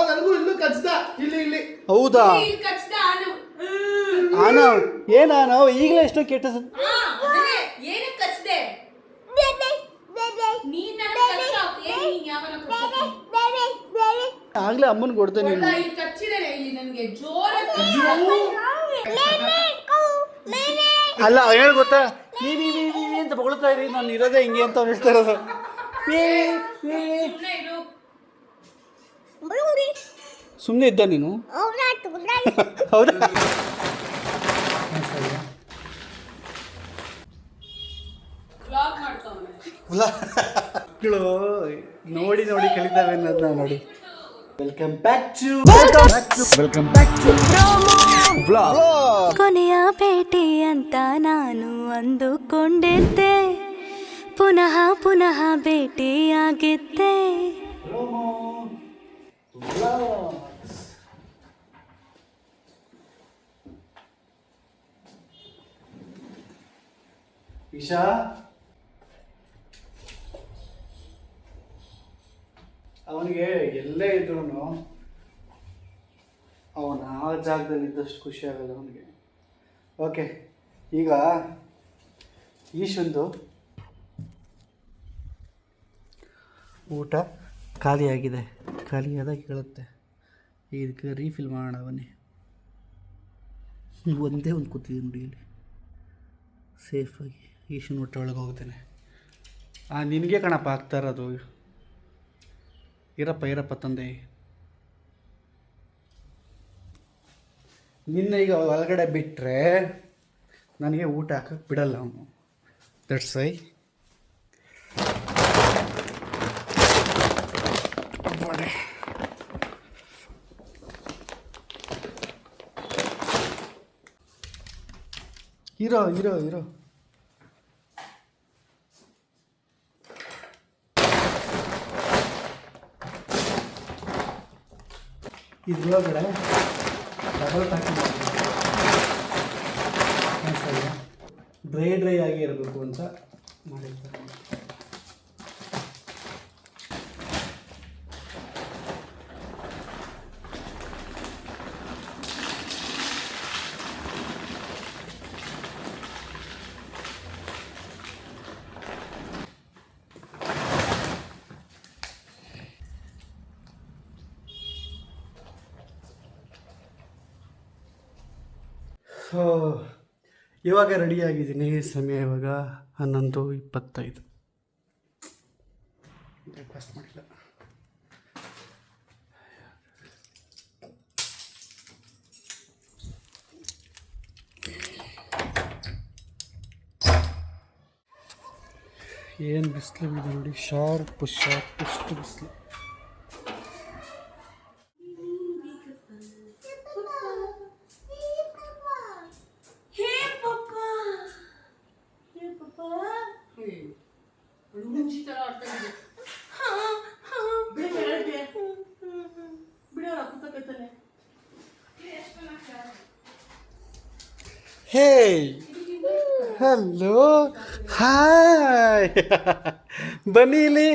ನನಗೂ ಇಲ್ಲೂ ಕಚ್ಚಿದ. ಇಲ್ಲಿ ಹೌದಾ? ಆನೋ ಏನಾನೋ ಈಗಲೇ ಎಷ್ಟೋ ಕೆಟ್ಟ ಆಗ್ಲೇ ಅಮ್ಮನ್ ಕೊಡ್ತೇನೆ. ಅಲ್ಲ ಹೇಳ ಗೊತ್ತಾ, ನೀ ಅಂತ ಬೊಗಳ್ತಾ ಇರಿ, ನಾನು ಇರೋದೇ ಹಿಂಗೆ ಅಂತ ಹೇಳ್ತಾ ಇರೋದು. ಸುಮ್ಮನೆ ಇದ್ದ ನೀನು? ಹೌದಾ? ನೋಡಿ ನೋಡಿ ಕಲಿತಾವೆ ಅನ್ನೋದನ್ನ ನೋಡಿ. ವೆಲ್ಕಮ್ ಬ್ಯಾಕ್ ಟು ಕೊನೆಯ ಭೇಟಿ ಅಂತ ನಾನು ಅಂದುಕೊಂಡಿದ್ದೆ, ಪುನಃ ಪುನಃ ಭೇಟಿಯಾಗಿದ್ದೆ. ಇಶಾ, ಅವನಿಗೆ ಎಲ್ಲೇ ಇದ್ರು ಅವನ ಆ ಜಾಗದಲ್ಲಿ ಇದ್ದಷ್ಟು ಖುಷಿ ಆಗಲ್ಲ ಅವನಿಗೆ. ಓಕೆ, ಈಗ ಈಶೊಂದು ಊಟ ಖಾಲಿಯಾಗಿದೆ. ಖಾಲಿಯಾದಾಗ ಹೇಳುತ್ತೆ, ಇದಕ್ಕೆ ರೀಫಿಲ್ ಮಾಡೋಣ ಬನ್ನಿ. ಒಂದೇ ಒಂದು ಕೂತಿದೆ ನೋಡಿ ಇಲ್ಲಿ ಸೇಫಾಗಿ. ಈಶನ್ ಊಟ ಒಳಗೆ ಹೋಗ್ತೇನೆ. ನಿನಗೆ ಕಣಪ್ಪ ಆಗ್ತಾ ಇರೋದು. ಇರಪ್ಪ ತಂದೆ. ನಿನ್ನ ಈಗ ಒಳಗಡೆ ಬಿಟ್ಟರೆ ನನಗೆ ಊಟ ಹಾಕಕ್ಕೆ ಬಿಡಲ್ಲ ಅವನು. ದಟ್ಸ್ ವೈ ಇರೋ ಇದ್ರೊಳಗಡೆ ಡಬಲ್ ಪ್ಯಾಕಿಂಗ್ ಡ್ರೈ ಆಗಿ ಇರಬೇಕು ಅಂತ ಮಾಡಿರ್ತಾರೆ. ಸೊ ಇವಾಗ ರೆಡಿಯಾಗಿದ್ದೀನಿ. ಸಮಯ ಇವಾಗ 11:25. ಬ್ರೇಕ್ಫಾಸ್ಟ್ ಮಾಡಿಲ್ಲ. ಏನು ಬಿಸಿಲು ಇದೆ ನೋಡಿ, ಶಾರ್ಪ್ ಎಷ್ಟು ಬಿಸಿಲು. ಹೇ, ಹಲೋ, ಹಾಯ್, ಬನ್ನಿ ಇಲ್ಲಿ.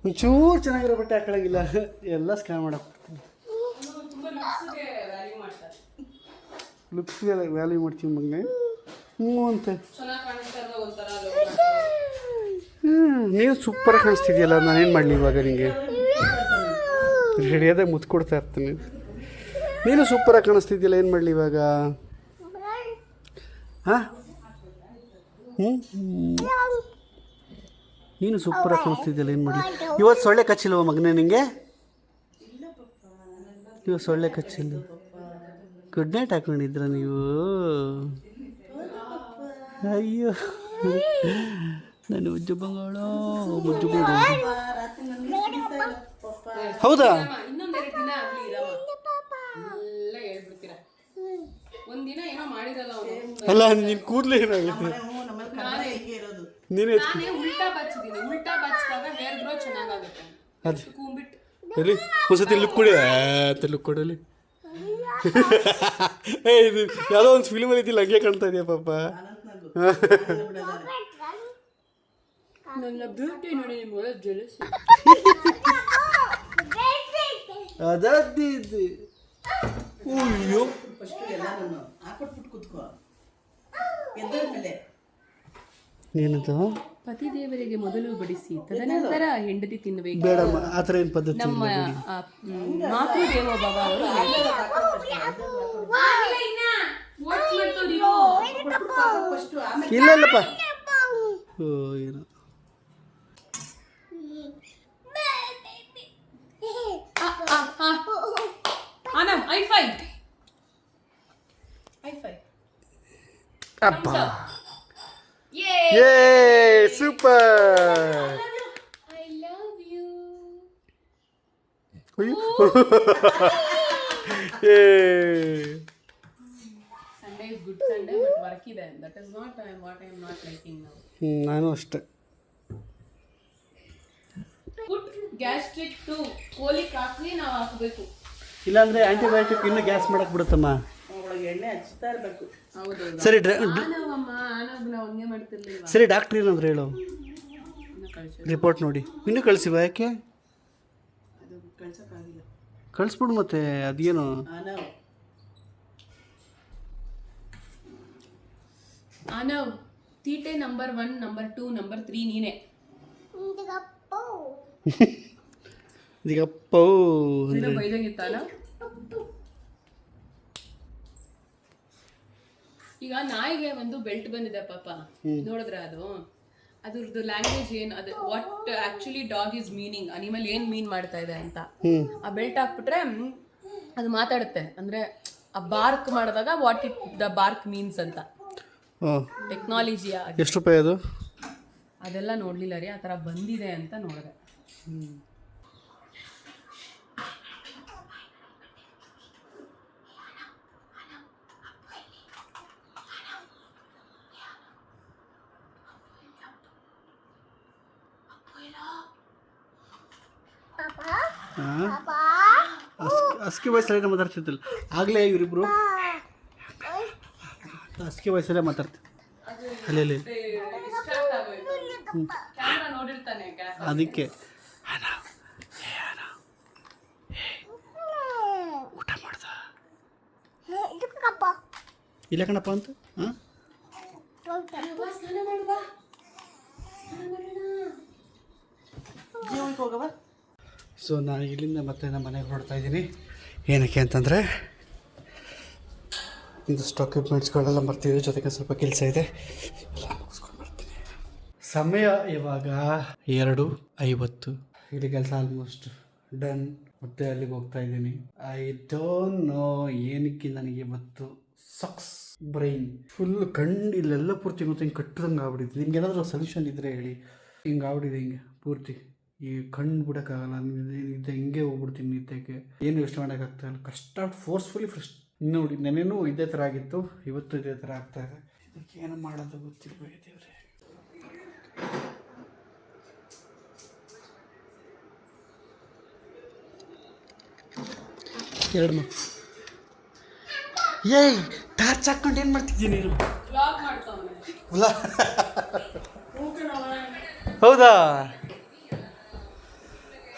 ಒಂಚೂರು ಚೆನ್ನಾಗಿರೋ ಬಟ್ಟೆ ಹಾಕೊಳ್ಳಂಗಿಲ್ಲ, ಎಲ್ಲ ಸ್ಕ್ಯಾನ್ ಮಾಡಕ್ಬಿಡ್ತೀನಿ. ಲುಕ್ಸ್ಗೆ ವ್ಯಾಲ್ಯೂ ಮಾಡ್ತೀವಿ ಮಗನೇ. ಅಂತೆ ನೀನು ಸೂಪರಾಗಿ ಕಾಣಿಸ್ತಿದ್ಯಲ್ಲ, ನಾನೇನು ಮಾಡಲಿ ಇವಾಗ? ನಿನಗೆ ರೆಡಿಯಾದಾಗ ಮುತ್ತು ಕೊಡ್ತಾ ಇರ್ತೀನಿ. ನೀನು ಸೂಪರಾಗಿ ಕಾಣಿಸ್ತಿದ್ಯಲ್ಲ, ಏನು ಮಾಡಲಿ ಇವಾಗ? ಹಾಂ, ನೀನು ಸೂಪರಾಗಿ ಕಾಣಿಸ್ತಿದ್ಯಲ್ಲ, ಏನು ಮಾಡಲಿ? ಇವತ್ತು ಸೊಳ್ಳೆ ಕಚ್ಚಿಲ್ವ ಮಗನೇ ನಿನಗೆ? ಇವತ್ತು ಸೊಳ್ಳೆ ಕಚ್ಚಿಲ್ಲ. ಗುಡ್ ನೈಟ್ ಹಾಕೊಂಡಿದ್ರ ನೀವು? ಅಯ್ಯೋ ನನ್ನ ಮುಜ್ಜು ಬಂಗಾಳ, ಮುಜ್ಜು ಬಂಗಾಳ. ಹೌದಾ? ಅಲ್ಲ, ನೀನು ಕೂದಲು ಏನಾಗುತ್ತೆ? ನೀನು ಅದು ಎಲ್ಲಿ ಹೊಸತಿ ಲುಕ್ ಕೊಡಿ, ಲುಕ್ ಕೊಡಲಿ. ಏ ಇದು ಯಾವುದೋ ಒಂದು ಫಿಲ್ಮಲ್ಲಿ ಇದ್ದಿಲ್ಲ ಹಂಗೆ ಕಾಣ್ತಾ ಇದೆಯಾ ಪಾಪ. ನನ್ನ ಬ್ಯೂಟಿ ನೋಡಿ ನಿಮ್ಗೆ ಜೆಲಸ್. ಅದಿದ್ದು ಅಯ್ಯೋ ಏನಂತ ಪತಿದೇವರಿಗೆ ಮೊದಲು ಬಡಿಸಿ ತದನಂತರ ಹೆಂಡತಿ ತಿನ್ನಬೇಕು. ಬೇಡಮ್ಮ ಆ ಥರ ಏನು ಪದ್ಧತಿ ನಮ್ಮ ಮಾತೃದೇವೋ ಭವ ಅವರು ಇಲ್ಲ ಇಲ್ಲಪ್ಪ. ಓ ಏನು ಐಫೈ ಅಪ್ಪ ಏ super. I love you. Sunday is good Sunday but work ಇದೆ. That is not what I am not liking now. ನಾನು ಅಷ್ಟೇ. ಗುಡ್ ಗ್ಯಾಸ್ಟ್ರಿಕ್ ಟು ಕೋಲಿಕ್ ಹಾಕಿ ನಾವು ಹಾಕಬೇಕು. ಇಲ್ಲಾಂದ್ರೆ ಆಂಟಿಬಯೋಟಿಕ್ ಇನ್ನೂ ಗ್ಯಾಸ್ ಮಾಡಕ್ ಬಿಡುತ್ತಮ್ಮ. ಎಣ್ಣೆ ಹಚ್ತಾ ಇರಬೇಕು. ಹೌದು ಸರಿ ನಾವು ಹಂಗೆ ಮಾಡ್ತಿರ್ಲಿಲ್ವಾ. ಸರಿ ಡಾಕ್ಟ್ರ್ ಏನಂದ್ರೆ ಹೇಳು. ರಿಪೋರ್ಟ್ ನೋಡಿ ಇನ್ನೂ ಕಳಿಸಿವ ಯಾಕೆ ಅದು ಕಳ್ಸಕ್ಕಾಗಿಲ್ಲ. ಕಳಿಸ್ಬಿಡು ಮತ್ತೆ ಅದೇನು ಆನವ್ ತೀಟೆ ನಂಬರ್ 1 ನಂಬರ್ 2 ನಂಬರ್ 3 ನೀನೆ. ಇದೀಗಪ್ಪ ಬೈದಂಗಿತ್ತಲ್ಲ. ಈಗ ನಾಯಿಗೆ ಒಂದು ಬೆಲ್ಟ್ ಬಂದಿದೆ ಪಾಪ, ನೋಡಿದ್ರ ಅದ್ರದ್ದು ಲ್ಯಾಂಗ್ವೇಜ್ ಏನು, ಅದು what actually dog is meaning, animal ಏನ್ ಮೀನ್ ಮಾಡ್ತಾ ಇದೆ ಅಂತ. ಆ ಬೆಲ್ಟ್ ಹಾಕ್ಬಿಟ್ರೆ ಅದು ಮಾತಾಡುತ್ತೆ. ಅಂದ್ರೆ ಆ ಬಾರ್ಕ್ ಮಾಡಿದಾಗ what it the bark means ಅಂತ. ಟೆಕ್ನಾಲಜಿ. ಎಷ್ಟು ರೂಪಾಯಿ ಅದು? ಅದೆಲ್ಲ ನೋಡ್ಲಿಲ್ಲ ರೀ, ಆ ಥರ ಬಂದಿದೆ ಅಂತ ನೋಡಿದೆ. ಅಸ್ಕಿ ವಯಸ್ಸಲ್ಲೇ ಮಾತಾಡ್ತಿದ್ದಿಲ್ಲ ಆಗಲೇ ಇವರಿಬ್ರು ಅಸ್ಕಿ ವಯಸ್ಸಲ್ಲೇ ಮಾತಾಡ್ತಿದ್ದೆ. ಅಲ್ಲಿ ಅದಕ್ಕೆ ಊಟ ಮಾಡ್ದ ಇಲ್ಲ ಕಣಪ್ಪ ಅಂತ. ಹಾಂ ಸೊ ನಾನು ಇಲ್ಲಿಂದ ಮತ್ತೆ ನಮ್ಮ ಮನೆಗೆ ಹೊರಡ್ತಾ ಇದ್ದೀನಿ. ಏನಕ್ಕೆ ಅಂತಂದರೆ ಇಂದಷ್ಟು ಎಕ್ವಿಪ್ಮೆಂಟ್ಸ್ಗಳೆಲ್ಲ ಬರ್ತಿದೆ, ಜೊತೆಗೆ ಸ್ವಲ್ಪ ಕೆಲಸ ಇದೆ, ಎಲ್ಲ ಮುಗಿಸ್ಕೊಂಡು ಬರ್ತೀನಿ. ಸಮಯ ಇವಾಗ 2:50. ಇಲ್ಲಿ ಕೆಲಸ ಆಲ್ಮೋಸ್ಟ್ ಡನ್. ಮತ್ತೆ ಅಲ್ಲಿಗೆ ಹೋಗ್ತಾ ಇದ್ದೀನಿ. ಐ ಡೋಂಟ್ ನೋ ಏನಕ್ಕೆ ನನಗೆ ಇವತ್ತು ಸಕ್ಸ್ ಬ್ರೈನ್ ಫುಲ್ ಇಲ್ಲೆಲ್ಲ ಪೂರ್ತಿ ಮತ್ತೆ ಹಿಂಗೆ ಕಟ್ಟದಂಗೆ ಆಗ್ಬಿಟ್ಟಿದೆ. ನಿಮ್ಗೆ ಏನಾದರೂ ಸೊಲ್ಯೂಷನ್ ಇದ್ದರೆ ಹೇಳಿ. ಹಿಂಗೆ ಆಗ್ಬಿಟ್ಟಿದೆ ಹಿಂಗೆ ಪೂರ್ತಿ. ಈ ಕಣ್ಣು ಬಿಡೋಕ್ಕಾಗಲ್ಲ ಇದು ಹಿಂಗೆ ಹೋಗ್ಬಿಡ್ತೀನಿ ನಿದ್ದೆಗೆ. ಏನು ಯೋಚನೆ ಮಾಡೋಕ್ಕಾಗ್ತಾಯಿಲ್ಲ. ಕಷ್ಟ ಫೋರ್ಸ್ಫುಲಿ ನೋಡಿ ನೆನೆನೂ ಇದೇ ಥರ ಆಗಿತ್ತು, ಇವತ್ತು ಇದೇ ಥರ ಆಗ್ತಾಯಿದೆ. ಇದಕ್ಕೆ ಏನು ಮಾಡೋದು ಗೊತ್ತಿಲ್ಲ ದೇವ್ರೆ. ಎರಡು ಏಯ್ ಟಾರ್ಚ್ ಹಾಕ್ಕೊಂಡು ಏನು ಮಾಡ್ತಿದ್ದೀನಿ ನೀನು? ಹೌದಾ?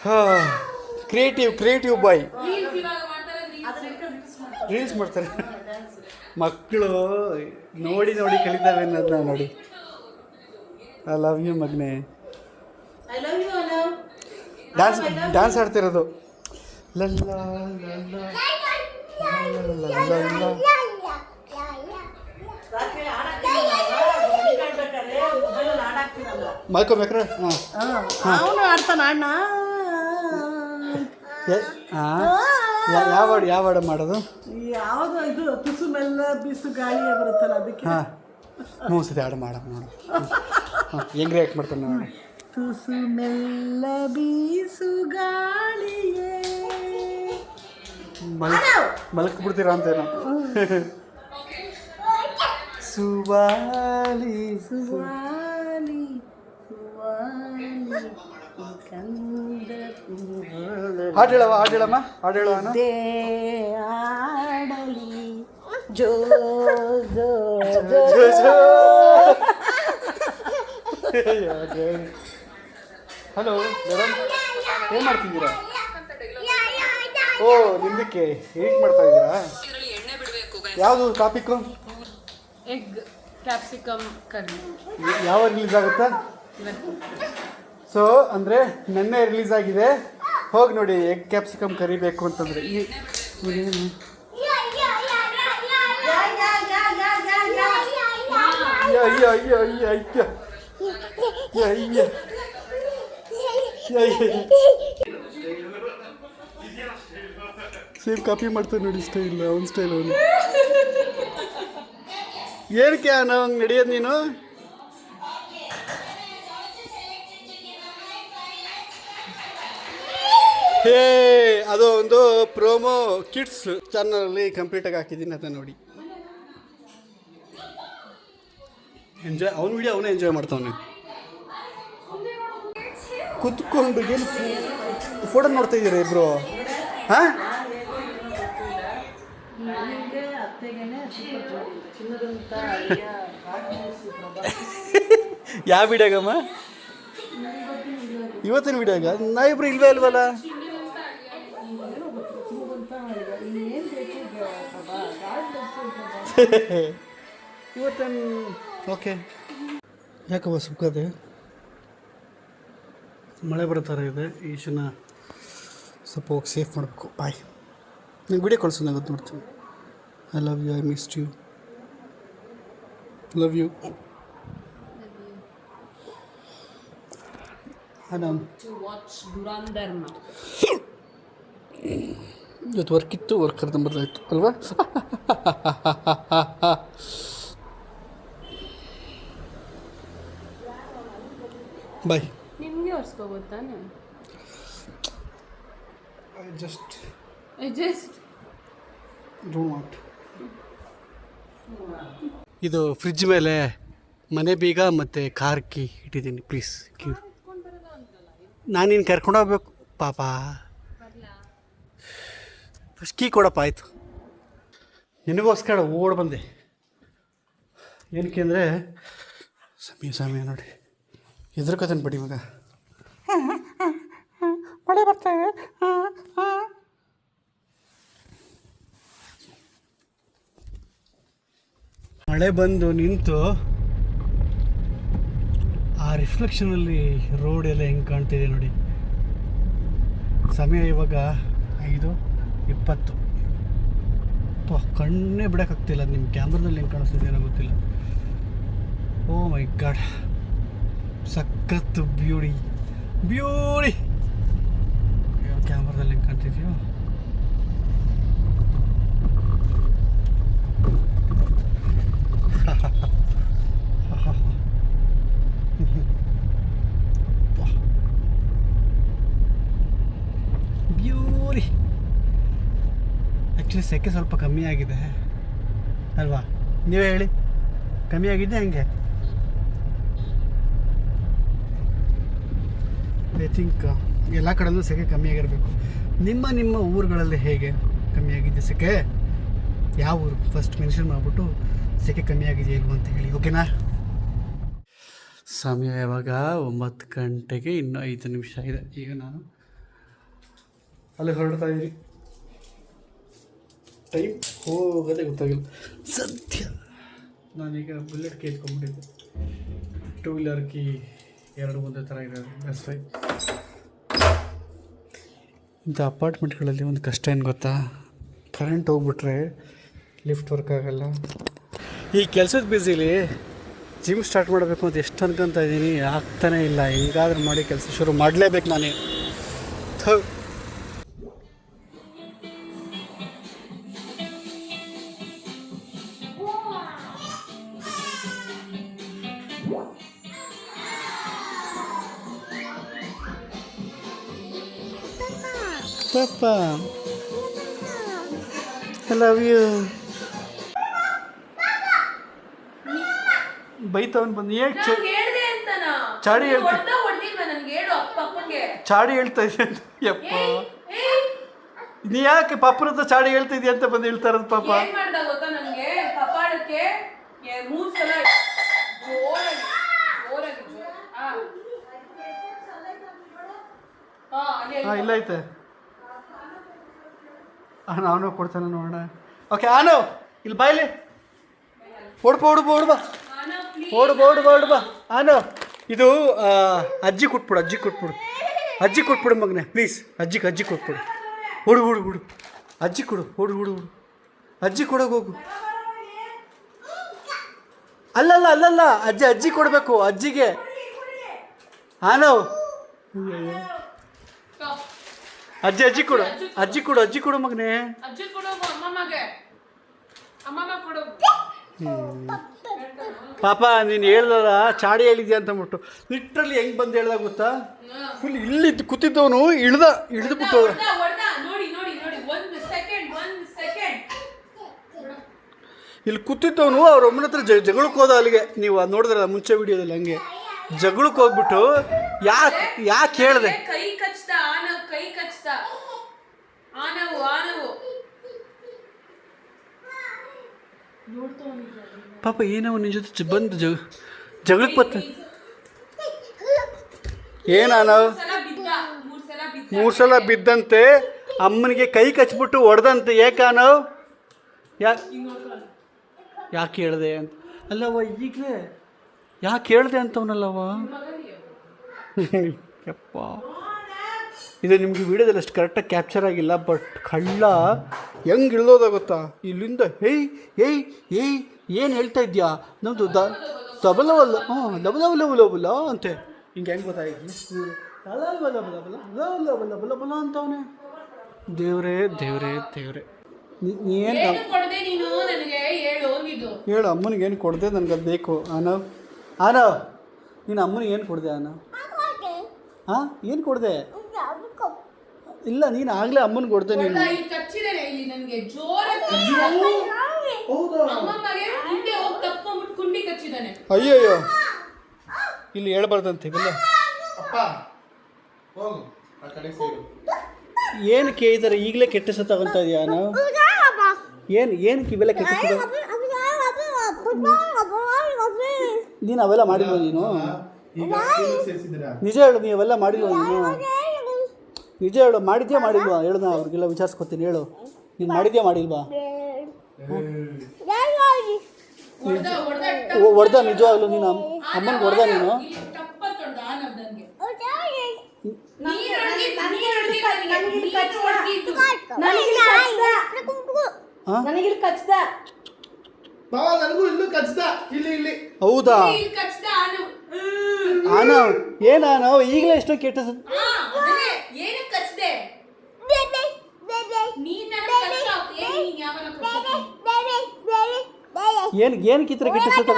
ಹಾಂ, ಕ್ರಿಯೇಟಿವ್ ಬಾಯ್. ರೀಲ್ಸ್ ಮಾಡ್ತಾರೆ ಮಕ್ಕಳು, ನೋಡಿ ಕಲಿತಾವೆ ಅನ್ನೋದನ್ನ ನೋಡಿ. ಐ ಲವ್ ಯು ಮಗ್ನೆ. ಡ್ಯಾನ್ಸ್ ಆಡ್ತಿರೋದು. ಮಲ್ಕೊಬೇಕ್ರ? ಅವನು ಆಡ್ತಾನ ಅಣ್ಣ. ಯಾವ ಹಾಡು ಮಾಡೋದು? ಯಾವುದು ಇದು ತುಸು ಮೆಲ್ಲ ಬಿಸು ಗಾಳಿ ಬರುತ್ತಲ್ಲ ಅದಕ್ಕೆ. ಹಾಂ, ಮೂಸತಿ ಹಾಡು ನೋಡು. ಹೆಂಗೆ ರಿಯಾಕ್ಟ್ ಮಾಡ್ತಾನೆ ನೋಡಿ. ತುಸು ಮೆಲ್ಲ ಬೀಸು ಗಾಳಿಯೇ ಮಲ್ಕ್ಬಿಡ್ತೀರಾ ಅಂತೇನೋ. ಸುವಾಲಿ ಸುವಾಲಿ ಸುವಾಲಿ ಹಾಡು ಹೇಳವ, ಹಾಡು ಹೇಳಮ್ಮ, ಹಾಡು ಹೇಳುವ. ಆಡಲಿ ಜೋ ಜೋ ಹಲೋ ಮೇಡಮ್, ಏನು ಮಾಡ್ತಿದ್ದೀರಾ? ಓ, ನಿಂದಕ್ಕೆ ಏಟ್ ಮಾಡ್ತಾ ಇದ್ದೀರಾ? ಎಣ್ಣೆ ಬಿಡಬೇಕು. ಯಾವುದು ಟಾಪಿಕ್ಕು? Egg capsicum curry. ಯಾವ ರಿಲೀಸ್ ಆಗುತ್ತಾ? ಸೊ ಅಂದರೆ ನೆನ್ನೆ ರಿಲೀಸ್ ಆಗಿದೆ, ಹೋಗಿ ನೋಡಿ. ಎಗ್ ಕ್ಯಾಪ್ಸಿಕಮ್ ಕರಿಬೇಕು ಅಂತಂದರೆ ಅಯ್ಯೋ ಅಯ್ಯೋ ಅಯ್ಯೋ ಅಯ್ಯೋ ಅಯ್ಯೋ ಸೇಮ್ ಕಾಪಿ ಮಾಡ್ತಾನೆ ನೋಡಿ, ಸ್ಟೈಲ್ ಅವ್ನ ಸ್ಟೈಲ್ ಅವನು. ಏನಕ್ಕೆ ನಾವು ಹಂಗೆ ನಡೆಯೋದು ನೀನು? ಹೇ, ಅದು ಒಂದು ಪ್ರೋಮೋ ಕಿಡ್ಸ್ ಚಾನಲಲ್ಲಿ ಕಂಪ್ಲೀಟಾಗಿ ಹಾಕಿದ್ದೀನಿ, ಅದನ್ನ ನೋಡಿ. ಎಂಜಾಯ್, ಅವ್ನ ವಿಡಿಯೋ ಅವನೇ ಎಂಜಾಯ್ ಮಾಡ್ತಾವನೆ ಕುತ್ಕೊಂಡು. ಏನು ಫೋಟೋ ನೋಡ್ತಾ ಇದ್ದೀರಾ ಇಬ್ರು? ಹಾಂ, ಯಾವ ವಿಡಿಯೋಗಮ್ಮ? ಇವತ್ತಿನ ವಿಡಿಯೋಗ ನಾವಿಬ್ರು ಇಲ್ವೇ ಇಲ್ವಲ್ಲ? ಇವತ್ತೇನು ಓಕೆ. ಯಾಕವ್ವ ಸುಖದೆ? ಮಳೆ ಬರೋ ಥರ ಇದೆ, ಈಶನ ಸ್ವಲ್ಪ ಹೋಗಿ ಸೇಫ್ ಮಾಡಬೇಕು. ಬಾಯ್, ನಂಗೆ ವಿಡಿಯೋ ಕಳಿಸು, ನಂಗೆ ಗೊತ್ತು ನೋಡ್ತೀನಿ. I love you, I missed you, love you. ಇವತ್ತು ವರ್ಕ್ ಇತ್ತು, ವರ್ಕ್ ಕರ್ಕೊಂಬರ್ದಾಯ್ತು ಅಲ್ವಾ? ಬಾಯ್. ನಿಮಗೆ ಒರ್ಸ್ಕೋಬೋತಾನೆ? I just don't want. ಇದು ಫ್ರಿಜ್ ಮೇಲೆ ಮನೆ ಬೀಗ ಮತ್ತು ಕಾರ್ ಕೀ ಇಟ್ಟಿದ್ದೀನಿ, ಪ್ಲೀಸ್ ಕ್ಯೂ. ನಾನು ನೀನು ಕರ್ಕೊಂಡೋಗ್ಬೇಕು ಪಾಪ. ಫಸ್ಟ್ ಕೀ ಕೊಡಪ್ಪ. ಆಯಿತು, ನಿನಗೋಸ್ಕರ ಓಡ್ ಬಂದೆ. ಏನಕ್ಕೆ ಅಂದರೆ ಸಮಯ ನೋಡಿ, ಹೆದರ್ಕೋತಾನೆ ಬಡಿ ಮಗ. ಮಳೆ ಬರ್ತಾಯಿದೆ. ಮಳೆ ಬಂದು ನಿಂತು ಆ ರಿಫ್ಲೆಕ್ಷನಲ್ಲಿ ರೋಡ್ ಎಲ್ಲ ಹೆಂಗೆ ಕಾಣ್ತಿದೆ ನೋಡಿ. ಸಮಯ ಇವಾಗ 5:20. ಕಣ್ಣೇ ಬಿಡೋಕ್ಕಾಗ್ತಿಲ್ಲ. ನಿಮ್ಮ ಕ್ಯಾಮ್ರಾದಲ್ಲಿ ಹೆಂಗೆ ಕಾಣಿಸ್ತಿದೆ ಏನೋ ಗೊತ್ತಿಲ್ಲ. ಓ ಮೈ ಗಾಡ್, ಸಖತ್ತು ಬ್ಯೂಟಿ. ಕ್ಯಾಮ್ರಾದಲ್ಲಿ ಹೆಂಗೆ ಕಾಣ್ತಿದ್ಯೋ. ಬ್ಯೂಟಿ. ಆ್ಯಕ್ಚುಲಿ ಸೆಕೆ ಸ್ವಲ್ಪ ಕಮ್ಮಿ ಆಗಿದೆ ಅಲ್ವಾ? ನೀವೇ ಹೇಳಿ, ಕಮ್ಮಿ ಆಗಿದೆ ಹೆಂಗೆ? ಐ ಥಿಂಕ್ ಎಲ್ಲ ಕಡೆಯಲ್ಲೂ ಸೆಕೆ ಕಮ್ಮಿ ಆಗಿರಬೇಕು. ನಿಮ್ಮ ಊರುಗಳಲ್ಲಿ ಹೇಗೆ ಕಮ್ಮಿ ಆಗಿದೆ ಸೆಕೆ? ಯಾವ ಊರು ಫಸ್ಟ್ ಮೆನ್ಷನ್ ಮಾಡಿಬಿಟ್ಟು ಸೆಕೆ ಕಮ್ಮಿ ಆಗಿದೆಯಾ ಇಲ್ವ ಅಂತ ಹೇಳಿ, ಓಕೆನಾ? ಸಮಯ ಇವಾಗ 9 ಗಂಟೆಗೆ ಇನ್ನೂ 5 ನಿಮಿಷ ಇದೆ. ಈಗ ನಾನು ಅಲ್ಲಿ ಹೊರಡ್ತಾ ಇದ್ದೀನಿ. ಟೈಮ್ ಹೋಗೋದೇ ಗೊತ್ತಾಗಿಲ್ಲ. ಸದ್ಯ ನಾನೀಗ ಬುಲೆಟ್ ಕೀ ಎತ್ಕೊಂಡ್ಬಿಟ್ಟಿದ್ದೆ. 2 ವೀಲರ್ ಕೀ 2 ಒಂದೇ ಥರ ಇದೆ, ಬೆಸ್ಟ್ ಫ್ರೈ. ಇಂಥ ಅಪಾರ್ಟ್ಮೆಂಟ್ಗಳಲ್ಲಿ ಒಂದು ಕಷ್ಟ ಏನು ಗೊತ್ತಾ? ಕರೆಂಟ್ ಹೋಗ್ಬಿಟ್ರೆ ಲಿಫ್ಟ್ ವರ್ಕ್ ಆಗೋಲ್ಲ. ಈ ಕೆಲಸದ ಬ್ಯುಸಿಲಿ ಜಿಮ್ ಸ್ಟಾರ್ಟ್ ಮಾಡಬೇಕು ಅಂತ ಎಷ್ಟು ಅನ್ಕೊತಾ ಇದ್ದೀನಿ, ಆಗ್ತಾನೇ ಇಲ್ಲ. ಈಗಾದ್ರೂ ಮಾಡಿ ಕೆಲಸ ಶುರು ಮಾಡಲೇಬೇಕು ನಾನೇ. Papa, I love you. ಬೈತವನ್ ಬಂದು ಚಾಡಿ ಚಾಡಿ ಹೇಳ್ತಾ ಇದ್ದೆ ಅಂತ ಯಪ್ಪ ನೀ ಯಾಕೆ ಪಾಪನ ಹತ್ರ ಚಾಡಿ ಹೇಳ್ತಾ ಇದೀಯ ಅಂತ ಬಂದು ಹೇಳ್ತಾ ಇರೋದು ಪಾಪ. ಏನ್ ಮಾಡ್ದ ಗೊತ್ತಾ ನನಗೆ ಕಪಾಳಕ್ಕೆ 3 ಸಲ ಜೋರಾಗಿ ಹಾಂ ಇಲ್ಲ ಐತೆ ನಾನು ಕೊಡ್ತಾನೆ ನೋಡೋಣ. ಓಕೆ ಆನು ಇಲ್ಲಿ ಬಾಯ್ಲಿ ಓಡು ಬಾ ಆನು ಇದು ಅಜ್ಜಿ ಕೊಟ್ಬಿಡು ಮಗನೆ ಪ್ಲೀಸ್. ಅಜ್ಜಿ ಕೊಟ್ಬಿಡು. ಹುಡು ಅಜ್ಜಿ ಕೊಡು. ಹುಡು ಅಜ್ಜಿ ಕೊಡೋಕೆ ಹೋಗು. ಅಲ್ಲಲ್ಲ ಅಜ್ಜಿ ಕೊಡಬೇಕು ಅಜ್ಜಿಗೆ. ಆನವ್ ಅಜ್ಜಿ ಕೊಡು ಮಗನೆ. ಪಾಪ ನೀನು ಹೇಳ್ದಲ್ಲ ಚಾಡಿ ಹೇಳಿದ್ಯಾ ಅಂತ ಅಂದ್ಬಿಟ್ಟು ಲಿಟ್ರಲಿ ಹೆಂಗೆ ಬಂದು ಹೇಳ್ದ ಗೊತ್ತಾ, ಫುಲ್ ಇಲ್ಲಿ ಕೂತಿದ್ದವನು ಇಳಿದ್ಬಿಟ್ಟು ಇಲ್ಲಿ ಕೂತಿದ್ದವನು ಅವ್ರ ಅಮ್ಮನ ಹತ್ರ ಜಗಳಕ್ಕೆ ಹೋದ. ಅಲ್ಲಿಗೆ ನೀವು ನೋಡಿದ್ರಲ್ಲ ಮುಂಚೆ ವಿಡಿಯೋದಲ್ಲಿ ಹಂಗೆ ಜಗಳಕ್ಕೆ ಹೋಗ್ಬಿಟ್ಟು ಯಾಕೆ ಹೇಳಿದೆ ಕೈ ಕಚ್ದ ಆನವು ಪಾಪ ಏನೋ ನಿನ್ನ ಜೊತೆ ಬಂದು ಜಗಳಕ್ಕೆ ಬತ್ತ ಏನಾನವ್ 3 ಸಲ ಬಿದ್ದಂತೆ ಅಮ್ಮನಿಗೆ ಕೈ ಕಚ್ಬಿಟ್ಟು ಹೊಡೆದಂತೆ. ಏಕಾನವ್ ಯಾಕೆ ಹೇಳಿದೆ ಅಂತ ಅಲ್ಲವ ಈಗಲೇ ಯಾಕೆ ಹೇಳಿದೆ ಅಂತವನಲ್ಲವ. ಯಪ್ಪ ಇದು ನಿಮಗೆ ವಿಡಿಯೋದಲ್ಲಿ ಅಷ್ಟು ಕರೆಕ್ಟಾಗಿ ಕ್ಯಾಪ್ಚರ್ ಆಗಿಲ್ಲ. ಬಟ್ ಕಳ್ಳ ಹೆಂಗೆ ಇಳ್ದೋದ ಗೊತ್ತಾ, ಇಲ್ಲಿಂದ ಏಯ್ ಏನು ಹೇಳ್ತಾ ಇದ್ಯಾ ನಮ್ಮದು ದಬಲವಲ್ಲ ಲಬಲ ಅಂತೆ ಹಿಂಗೆ ಹೆಂಗೆ ಗೊತ್ತಾಯಿದ್ವಿ ಲಬಲ ಅಂತವನೇ. ದೇವ್ರೇ ನೀನು ಹೇಳು ಅಮ್ಮನಿಗೆ ಏನು ಕೊಡದೆ ನನಗೆ ಅದು ಬೇಕು. ಆನವ್ ನೀನು ಅಮ್ಮನಿಗೆ ಏನು ಕೊಡದೆ ಹಾಂ ಏನು ಕೊಡದೆ? ಇಲ್ಲ ನೀನು ಆಗಲೇ ಅಮ್ಮನಿಗೆ ಕೊಡ್ದೆ ನೀನು. ಅಯ್ಯಯ್ಯೋ ಇಲ್ಲಿ ಹೇಳ್ಬಾರ್ದಂತೆ ಇವೆಲ್ಲ. ಏನಕ್ಕೆ ಈ ಥರ ಈಗಲೇ ಕೆಟ್ಟ ಹೆಸರು ತಗೊತಾ ಇದೆಯಾ ನಾವು? ಏನಕ್ಕೆ ಇವೆಲ್ಲ ಕೆಟ್ಟ ಹೆಸರು? ನೀನು ಅವೆಲ್ಲ ಮಾಡಿಲ್ವ ನೀನು? ನಿಜ ಹೇಳು, ನೀ ಅವೆಲ್ಲ ಮಾಡಿಲ್ವ ನೀನು? ನಿಜ ಹೇಳು, ಮಾಡಿದ್ಯಾ ಮಾಡಿಲ್ವಾ ಹೇಳು, ನಾ ಅವ್ರಿಗೆಲ್ಲ ವಿಚಾರಿಸ್ಕೊತೀನಿ. ಹೇಳು ನೀನು ಮಾಡಿದ್ಯಾ ಮಾಡಿಲ್ವಾ? ಹೊಡೆದ ನಿಜವಾಗ್ಲು ನೀನು ಅಮ್ಮನಿಗೆ ಹೊಡೆದ ನೀನು? ಹೌದಾ ಆನವ್ ಏನಾನವ್ ಈಗಲೇ ಎಷ್ಟೋ ಕೆಟ್ಟ ಏನಕ್ಕೆ ಈ ಥರ ಕೆಟ್ಟ ಹೆಸರು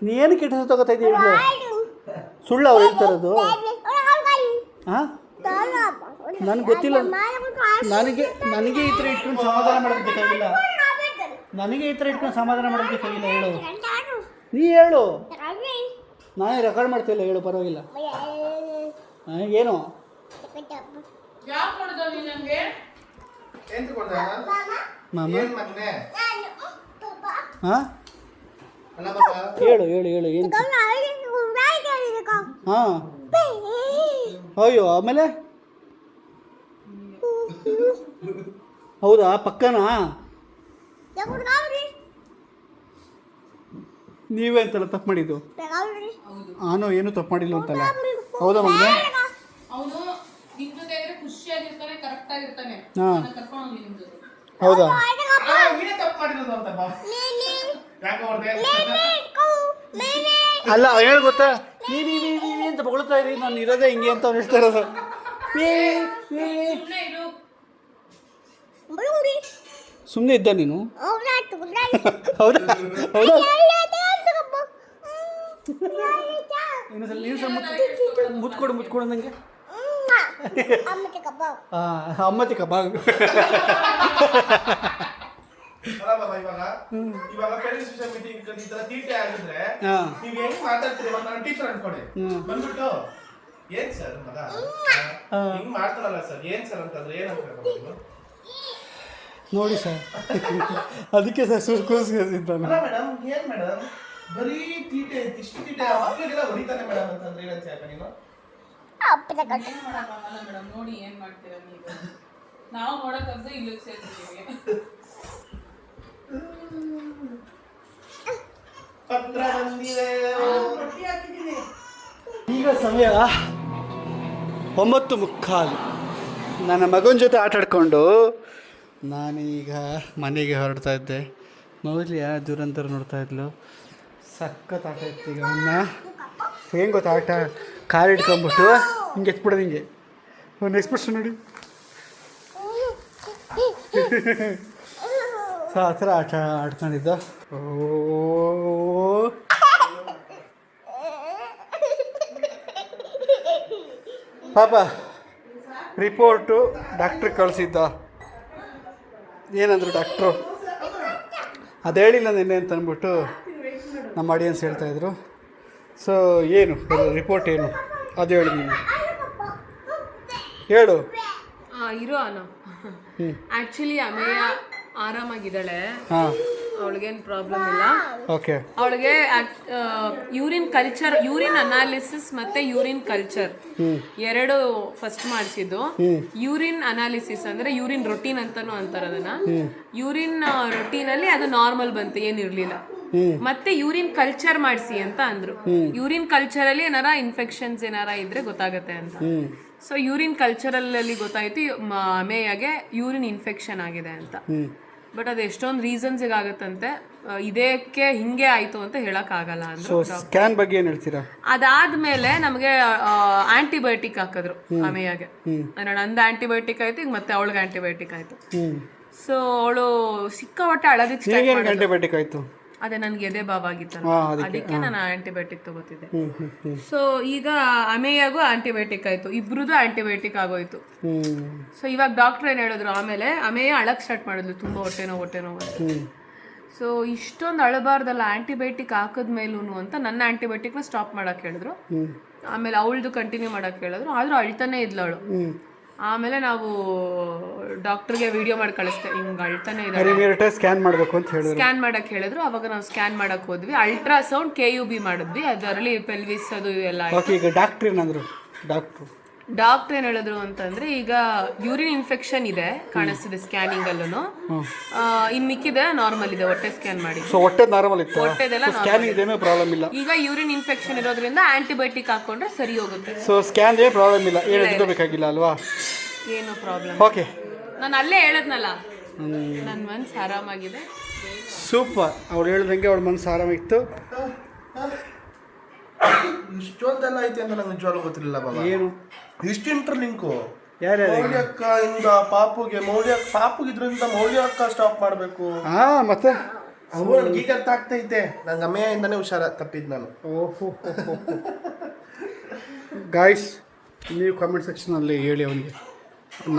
ನೀ ಏನು ಕೆಟ್ಟ ಹೆಸರು ತಗೋತಾ ಇದೀಯ? ಸುಳ್ಳು ಅವ್ರು ಹೇಳ್ತಾ ಇರೋದು. ಹಾಂ ನನಗೆ ಗೊತ್ತಿಲ್ಲ. ನನಗೆ ಈ ಥರ ಇಟ್ಕೊಂಡು ಸಮಾಧಾನ ಮಾಡೋದು ಬೇಕಾಗಿಲ್ಲ. ಹೇಳು ನೀ ಹೇಳು, ನಾನೇ ರೆಕಾರ್ಡ್ ಮಾಡ್ತಿಲ್ಲ. ಹೇಳು ಪರವಾಗಿಲ್ಲ. ಏನು ಮಾಮ ಹಾಂ ಹೇಳು ಏನು? ಹಾಂ ಅಯ್ಯೋ ಆಮೇಲೆ ಹೌದಾ ಪಕ್ಕನಾ? ನೀವೇ ಅಂತಲ್ಲ ತಪ್ಪು ಮಾಡಿದ್ದು. ನಾನು ಏನು ತಪ್ಪು ಮಾಡಿಲ್ಲ ಅಂತಲ್ಲ. ಹೌದಾ ಮಗನೇ? ಹಾಂ ಹೌದಾ? ಅಲ್ಲ ಹೇಳಿ ಗೊತ್ತಾ, ನೀ ಅಂತ ಬೊಗಳ್ತಾ ಇರಿ, ನಾನು ಇರೋದೇ ಹಿಂಗೆ ಅಂತ ಅವ್ನು ಹೇಳ್ತಾ ಇರೋದು. ಸುಮ್ಮನೆ ಇದ್ದ ನೀನು? ಹೌದಾ ಮುತ್ಕೊಡು ನನಗೆ. ಅಮ್ಮತಿ ಕಬಾಬ್. ಇವಾಗ ಪೇರೆಂಟ್ಸ್ ಮೀಟಿಂಗ್ ಈ ತರ ತೀಟೆ ಆಗಿದ್ರೆ ನೀವು ಹೆಂಗ್ ಮಾತಾಡ್ತೀರಿ? ನಾನು ಟೀಚರ್ ಅನ್ಕೊಳ್ಳಿ, ಬಂದ್ಬಿಟ್ಟು ಏನ್ ಸರ್ ಮಗ ಹಿಂಗ್ ಮಾಡ್ತಾರಲ್ಲ ಸರ್ ಏನ್ ಸರ್ ಅಂತಂದ್ರೆ ಏನಂತ ನೋಡಿ ಸರ್ ಅದಕ್ಕೆ ಸರ್ ಸುರ್ಕೂಸ್ತಾನೆ. ಮೇಡಮ್ ಏನ್ ಮೇಡಮ್ ಬರೀ ತೀಟೆ ಇಷ್ಟು ತೀಟೆ ಮಕ್ಕಳಿಗೆಲ್ಲ ಹೊಡಿತಾನೆ ಮೇಡಮ್ ಅಂತಂದ್ರೆ ಏನಂತ ಯಾಕ ನೀನು ಮೇಡಮ್ ನೋಡಿ ಏನ್ ಮಾಡ್ತೀರಾ ನೀವು. ನಾವು ನೋಡಕ್ಕಾಗ್ದು ಇಲ್ಲಿಗೆ ಸೇರ್ತೀವಿ. ಪತ್ರ ಬಂದಿದೆ. ಈಗ ಸಮಯ 9:15. ನನ್ನ ಮಗನ ಜೊತೆ ಆಟ ಆಡ್ಕೊಂಡು ನಾನೀಗ ಮನೆಗೆ ಹೊರಡ್ತಾ ಇದ್ದೆ. ಮೌಲ್ಯ ದುರಂತರ ನೋಡ್ತಾ ಇದ್ಲು. ಸಖತ್ ಆಟ ಇತ್ತು. ಈಗ ಅವನ್ನ ಹೆಂಗೆ ಗೊತ್ತಾ ಆಟ, ಕಾಲು ಇಟ್ಕೊಂಬಿಟ್ಟು ಹಿಂಗೆ ಎತ್ಬಿಡೋದು, ಹಿಂಗೆ ಒಂದು ಎಕ್ಸ್ಪ್ರೆಷನ್ ನೋಡಿ. ಸೊ ಆ ಥರ ಆಟ ಆಡ್ಕೊಂಡಿದ್ದು. ಪಾಪ ರಿಪೋರ್ಟು ಡಾಕ್ಟ್ರಿಗೆ ಕಳಿಸಿದ್ದ. ಏನಂದರು ಡಾಕ್ಟ್ರು, ಅದು ಹೇಳಿಲ್ಲ ನಿನ್ನೆ ಅಂತ ಅಂದ್ಬಿಟ್ಟು ನಮ್ಮ ಆಡಿಯನ್ಸ್ ಹೇಳ್ತಾಯಿದ್ರು. ಸೊ ಏನು ರಿಪೋರ್ಟ್ ಏನು ಅದು ಹೇಳಿ, ನೀನು ಹೇಳು. ಇರೋ ಆಕ್ಚುಲಿ ಅಮೇಯ ಆರಾಮಾಗಿದ್ದಾಳೆ. ಹಾಂ, ಅವಳಿಗೇನು ಪ್ರಾಬ್ಲಮ್ ಇಲ್ಲ. ಓಕೆ. ಅವಳಿಗೆ ಯೂರಿನ್ ಅನಾಲಿಸಿಸ್ ಮತ್ತೆ ಯೂರಿನ್ ಕಲ್ಚರ್ ಎರಡು ಫಸ್ಟ್ ಮಾಡಿಸಿದ್ದು. ಯೂರಿನ್ ಅನಾಲಿಸಿಸ್ ಅಂದ್ರೆ ಯೂರಿನ್ ರೊಟೀನ್ ಅಂತಾನು ಅಂತಾರೆ ಅದನ್ನ. ಯೂರಿನ್ ರೊಟೀನ್ ಅಲ್ಲಿ ಅದು ನಾರ್ಮಲ್ ಬಂತು, ಏನಿರ್ಲಿಲ್ಲ. ಮತ್ತೆ ಯೂರಿನ್ ಕಲ್ಚರ್ ಮಾಡಿಸಿ ಅಂತ ಅಂದ್ರು. ಯೂರಿನ್ ಕಲ್ಚರ್ ಅಲ್ಲಿ ಏನಾರ ಇನ್ಫೆಕ್ಷನ್ಸ್ ಏನಾರ ಇದ್ರೆ ಗೊತ್ತಾಗತ್ತೆ ಅಂತ. ಸೊ ಯೂರಿನ್ ಕಲ್ಚರಲ್ಲಿ ಗೊತ್ತಾಯ್ತು ಅಮೇಯಾಗೆ ಯೂರಿನ್ ಇನ್ಫೆಕ್ಷನ್ ಆಗಿದೆ ಅಂತ. ಬಟ್ ಅದು ಎಷ್ಟೊಂದು ರೀಸನ್ಸಿಗೆ ಆಗುತ್ತಂತೆ. ಇದಕ್ಕೆ ಹಿಂಗೆ ಆಯ್ತು ಅಂತ ಹೇಳಕ್ ಆಗಲ್ಲ ಅಂದ್ರೆ. ಸ್ಕ್ಯಾನ್ ಬಗ್ಗೆ ಏನು ಹೇಳ್ತೀರಾ? ಅದಾದ್ಮೇಲೆ ನಮಗೆ ಆಂಟಿಬಯೋಟಿಕ್ ಹಾಕಿದ್ರು ಅಮೇಯಾಗೆ. ಅಂದ್ರೆ ನಂದು ಆಂಟಿಬಯೋಟಿಕ್ ಆಯ್ತು, ಈಗ ಮತ್ತೆ ಅವಳಿಗೆ ಆಂಟಿಬಯೋಟಿಕ್ ಆಯ್ತು. ಸೊ ಅವಳು ಸಿಕ್ಕಾಪಟ್ಟೆ ಅಳೋದಕ್ಕೆ ಆಂಟಿಬಯೋಟಿಕ್ ಆಯ್ತು. ಅದೇ ನನ್ಗೆ ಎದೆ ಬಾವ್ ಆಗಿತ್ತಲ್ಲ, ಅದಕ್ಕೆ ನಾನು ಆಂಟಿಬಯೋಟಿಕ್ ತಗೋತಿದ್ದೆ. ಸೊ ಈಗ ಅಮೇಯಾಗೂ ಆಂಟಿಬಯೋಟಿಕ್ ಆಯ್ತು, ಇಬ್ರದ್ದು ಆಂಟಿಬಯೋಟಿಕ್ ಆಗೋಯ್ತು. ಸೊ ಇವಾಗ ಡಾಕ್ಟರ್ ಏನ್ ಹೇಳಿದ್ರು, ಆಮೇಲೆ ಅಮೇಯ ಅಳಕ್ ಸ್ಟಾರ್ಟ್ ಮಾಡಿದ್ಲು, ತುಂಬಾ ಹೊಟ್ಟೆ ನೋವು. ಸೊ ಇಷ್ಟೊಂದು ಅಳಬಾರ್ದಲ್ಲ ಆಂಟಿಬಯೋಟಿಕ್ ಹಾಕಿದ್ಮೇಲೂ ಅಂತ ನನ್ನ ಆಂಟಿಬಯೋಟಿಕ್ನ ಸ್ಟಾಪ್ ಮಾಡಕ್ ಹೇಳಿದ್ರು. ಆಮೇಲೆ ಅವಳದು ಕಂಟಿನ್ಯೂ ಮಾಡಕ್ ಹೇಳಿದ್ರು. ಆದ್ರೂ ಅಳ್ತಾನೆ ಇದ್ಲು ಅವಳು. ಆಮೇಲೆ ನಾವು ಡಾಕ್ಟರ್ಗೆ ವಿಡಿಯೋ ಮಾಡಿ ಕಳಿಸ್ತೆ, ಹಿಂಗೆ ಅಳ್ತಾನೆ ಇದೆ, ಸ್ಕ್ಯಾನ್ ಮಾಡಬೇಕು ಅಂತ ಹೇಳಿದ್ರು. ಸ್ಕ್ಯಾನ್ ಮಾಡಕ್ ಹೇಳಿದ್ರು. ಅವಾಗ ನಾವು ಸ್ಕ್ಯಾನ್ ಮಾಡಕ್ ಹೋದ್ವಿ. ಅಲ್ಟ್ರಾಸೌಂಡ್ KUB ಮಾಡಿದ್ವಿ, ಅದರಲ್ಲಿ ಪೆಲ್ವಿಸ್ ಅದು ಎಲ್ಲ. ಈಗ ಡಾಕ್ಟರ್ ಏನಂದ್ರು? ಡಾಕ್ಟರ್ ಏನ್ ಹೇಳಿದ್ರು ಅಂತಂದ್ರೆ, ಈಗ ಯೂರಿನ್ ಇನ್ಫೆಕ್ಷನ್ ಇದೆ ಕಾಣಿಸ್ತಿದೆ ಸ್ಕ್ಯಾನಿಂಗ್ ಅಲ್ಲೂ. ಇನ್ ಮಿಕ್ಕಿದೆ ನಾರ್ಮಲ್ ಇದೆ, ಹೊಟ್ಟೆ ಸ್ಕ್ಯಾನ್ ಮಾಡಿ. ಸೊ ಹೊಟ್ಟೆ ನಾರ್ಮಲ್ ಇತ್ತು, ಹೊಟ್ಟೆದೆಲ್ಲ ಸ್ಕ್ಯಾನಿಂಗ್ ಏನೂ ಪ್ರಾಬ್ಲಮ್ ಇಲ್ಲ. ಈಗ ಯೂರಿನ್ ಇನ್ಫೆಕ್ಷನ್ ಇರೋದ್ರಿಂದ ಆಂಟಿಬಯೋಟಿಕ್ ಹಾಕೊಂಡ್ರೆ ಸರಿ ಹೋಗುತ್ತೆ. ಸೊ ಸ್ಕ್ಯಾನ್ ಏ ಪ್ರಾಬ್ಲಮ್ ಇಲ್ಲ, ಏನು ಎದ್ಕೋಬೇಕಾಗಿಲ್ಲ ಅಲ್ವಾ? ಏನು ಪ್ರಾಬ್ಲಮ್. ಓಕೆ, ನಾನು ಅಲ್ಲೇ ಹೇಳದ್ನಲ್ಲ, ನನ್ನ ಮನ್ಸು ಆರಾಮಾಗಿದೆ. ಸೂಪರ್. ಅವ್ಳು ಹೇಳ್ದಂಗೆ ಅವಳ ಮನಸ್ಸು ಆರಾಮಿತ್ತು. ಇಷ್ಟೊಂದೆಲ್ಲ ಐತಿ ಅಂತ ನಂಗೆ ನಿಜವಾಗ್ಲೂ ಗೊತ್ತಿರಲಿಲ್ಲ ಬಾಬಾ. ಏನು ಇಷ್ಟು ಇಂಟರ್ಲಿಂಕು ಯಾರ್ಯಾರು? ಅಕ್ಕ ಇಂದ ಪಾಪುಗೆ ಇದ್ರಿಂದ ಮೌಲ್ಯ ಅಕ್ಕ ಸ್ಟಾಪ್ ಮಾಡಬೇಕು. ಮತ್ತೆ ಅವ್ರಿಗೆ ಈಗ ಅರ್ಥ ಆಗ್ತೈತೆ. ನಂಗೆ ಅಮ್ಮೆಯಿಂದನೇ ಹುಷಾರ ತಪ್ಪಿದ್ದು ನಾನು. ಓಹೋ ಗಾಯ್ಸ್, ನೀವು ಕಾಮೆಂಟ್ ಸೆಕ್ಷನಲ್ಲಿ ಹೇಳಿ ಅವನಿಗೆ,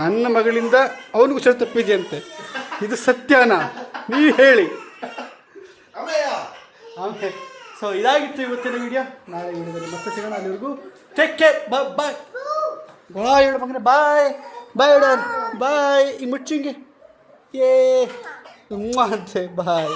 ನನ್ನ ಮಗಳಿಂದ ಅವನಿಗೆ ಹುಷಾರು ತಪ್ಪಿದೆಯಂತೆ. ಇದು ಸತ್ಯನಾ? ನೀವು ಹೇಳಿ. ಆಮೇಲೆ ಸೊ ಇದಾಗಿತ್ತು ಇವತ್ತಿನ ವಿಡಿಯೋ. ನಾಳೆ ವಿಡಿಯೋದಲ್ಲಿ ಮತ್ತೆ ಸಿಗೋಣ. ಅಲ್ಲಿವರೆಗೂ ಟೇಕ್ ಕೇರ್. ಬಾಯ್ ಬಾಯ್ ಹೇಳು ಮಗನೇ. ಬಾಯ್ ಬಾಯ್ ಬಾಯ್. ಈ ಮುಚ್ಚಿಂಗೆ ಅಂತೆ ಬಾಯ್.